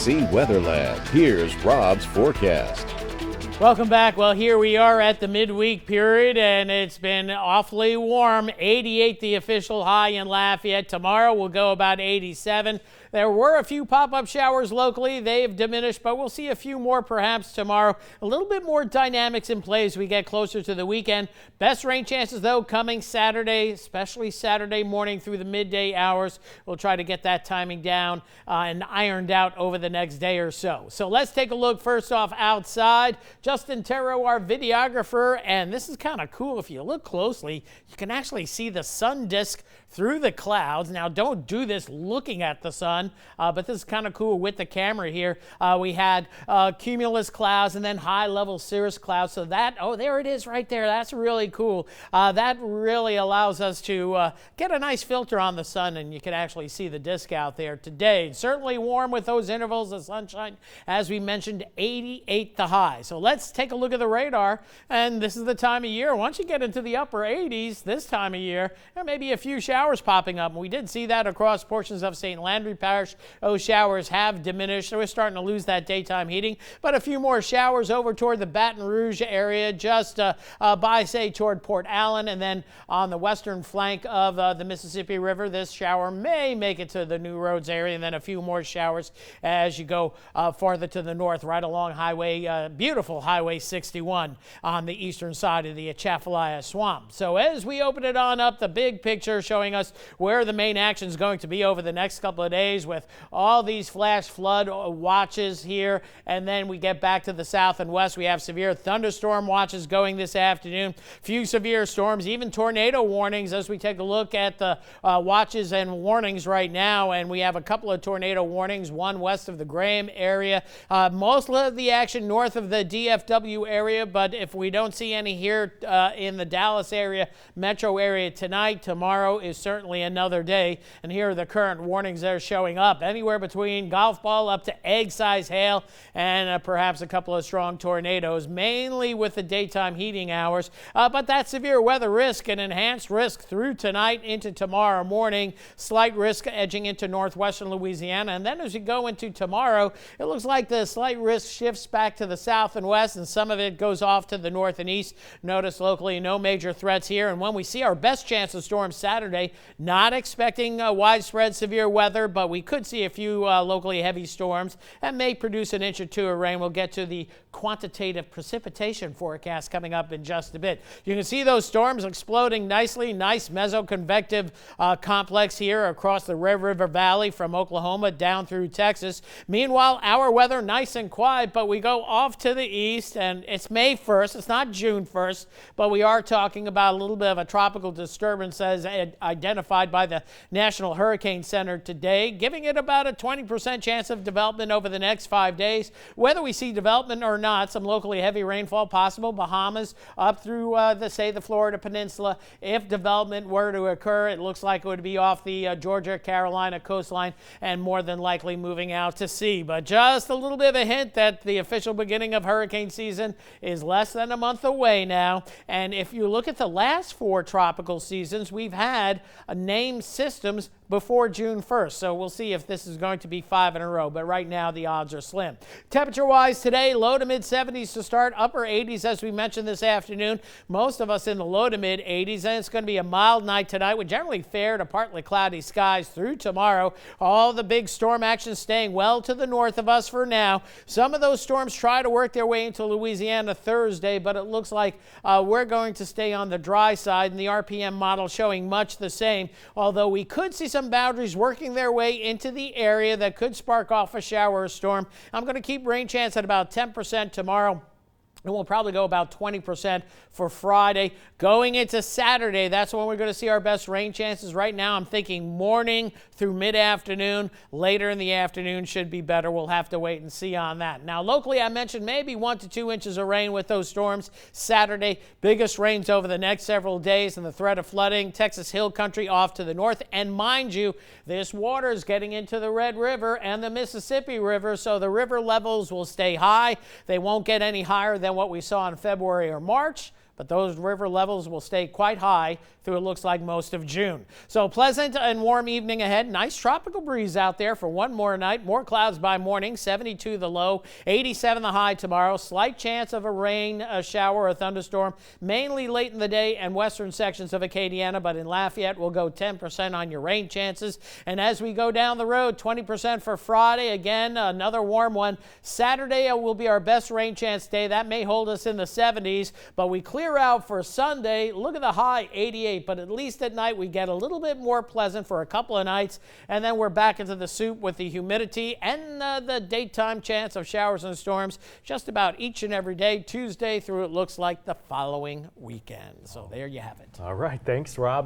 KC Weather Lab. Here's Rob's forecast. Welcome back. Well, here we are at the midweek period, and it's been awfully warm. 88 the official high in Lafayette. Tomorrow we'll go about 87. There were a few pop-up showers locally. They've diminished, but we'll see a few more perhaps tomorrow. A little bit more dynamics in play as we get closer to the weekend. Best rain chances, though, coming Saturday, especially Saturday morning through the midday hours. We'll try to get that timing down and ironed out over the next day or so. So let's take a look first off outside. Justin Terro, our videographer, and this is kind of cool. If you look closely, you can actually see the sun disk through the clouds. Now, don't do this looking at the sun, but this is kind of cool with the camera here. We had cumulus clouds and then high-level cirrus clouds. So that, oh, there it is right there. That's really cool. That really allows us to get a nice filter on the sun, and you can actually see the disk out there today. Certainly warm with those intervals of sunshine. As we mentioned, 88 the high. So let's take a look at the radar, and this is the time of year. Once you get into the upper 80s this time of year, there may be a few showers popping up. And we did see that across portions of St. Landry Parish. Those showers have diminished, so we're starting to lose that daytime heating. But a few more showers over toward the Baton Rouge area, just by, say, toward Port Allen, and then on the western flank of the Mississippi River. This shower may make it to the New Roads area, and then a few more showers as you go farther to the north, right along beautiful Highway 61 on the eastern side of the Atchafalaya Swamp. So as we open it on up, the big picture showing us where the main action is going to be over the next couple of days with all these flash flood watches here. And then we get back to the south and west. We have severe thunderstorm watches going this afternoon. Few severe storms, even tornado warnings as we take a look at the watches and warnings right now. And we have a couple of tornado warnings, one west of the Graham area. Most of the action north of the DFW area, but if we don't see any here in the Dallas area, metro area tonight, tomorrow is certainly another day. And here are the current warnings that are showing up. Anywhere between golf ball up to egg-size hail and perhaps a couple of strong tornadoes, mainly with the daytime heating hours. But that severe weather risk and enhanced risk through tonight into tomorrow morning. Slight risk edging into northwestern Louisiana. And then as we go into tomorrow, it looks like the slight risk shifts back to the south and west, and some of it goes off to the north and east. Notice locally no major threats here. And when we see our best chance of storms Saturday, not expecting widespread severe weather, but we could see a few locally heavy storms and may produce an inch or two of rain. We'll get to the quantitative precipitation forecast coming up in just a bit. You can see those storms exploding nicely. Nice mesoconvective complex here across the Red River Valley from Oklahoma down through Texas. Meanwhile, our weather nice and quiet, but we go off to the east, and it's May 1st. It's not June 1st, but we are talking about a little bit of a tropical disturbance as identified by the National Hurricane Center today, giving it about a 20% chance of development over the next 5 days. Whether we see development or not, some locally heavy rainfall possible, Bahamas up through the Florida Peninsula. If development were to occur, it looks like it would be off the Georgia, Carolina coastline and more than likely moving out to sea. But just a little bit of a hint that the official beginning of hurricane season is less than a month away now. And if you look at the last 4 tropical seasons, we've had named systems before June 1st. So we'll see if this is going to be 5 in a row, but right now the odds are slim. Temperature-wise today, low to mid-70s to start, upper 80s as we mentioned this afternoon. Most of us in the low to mid-80s, and it's going to be a mild night tonight with generally fair to partly cloudy skies through tomorrow. All the big storm action staying well to the north of us for now. Some of those storms try to work their way into Louisiana Thursday, but it looks like we're going to stay on the dry side, and the RPM model showing much the same, although we could see some boundaries working their way into the area that could spark off a shower or storm. I'm going to keep rain chance at about 10% tomorrow. And we'll probably go about 20% for Friday. Going into Saturday, that's when we're going to see our best rain chances. Right now, I'm thinking morning through mid-afternoon. Later in the afternoon should be better. We'll have to wait and see on that. Now, locally, I mentioned maybe 1 to 2 inches of rain with those storms. Saturday, biggest rains over the next several days, and the threat of flooding. Texas Hill Country off to the north. And mind you, this water is getting into the Red River and the Mississippi River, so the river levels will stay high. They won't get any higher than what we saw in February or March. but those river levels will stay quite high through it looks like most of June. So pleasant and warm evening ahead. Nice tropical breeze out there for one more night. More clouds by morning. 72 the low, 87 the high tomorrow. Slight chance of a rain, a shower, a thunderstorm, mainly late in the day and western sections of Acadiana, but in Lafayette we'll go 10% on your rain chances. And as we go down the road, 20% for Friday. Again, another warm one. Saturday will be our best rain chance day. That may hold us in the 70s, but we clear out for Sunday. Look at the high, 88. But at least at night we get a little bit more pleasant for a couple of nights, and then we're back into the soup with the humidity and the daytime chance of showers and storms just about each and every day, Tuesday through it looks like the following weekend. So there you have it. All right, thanks, Rob.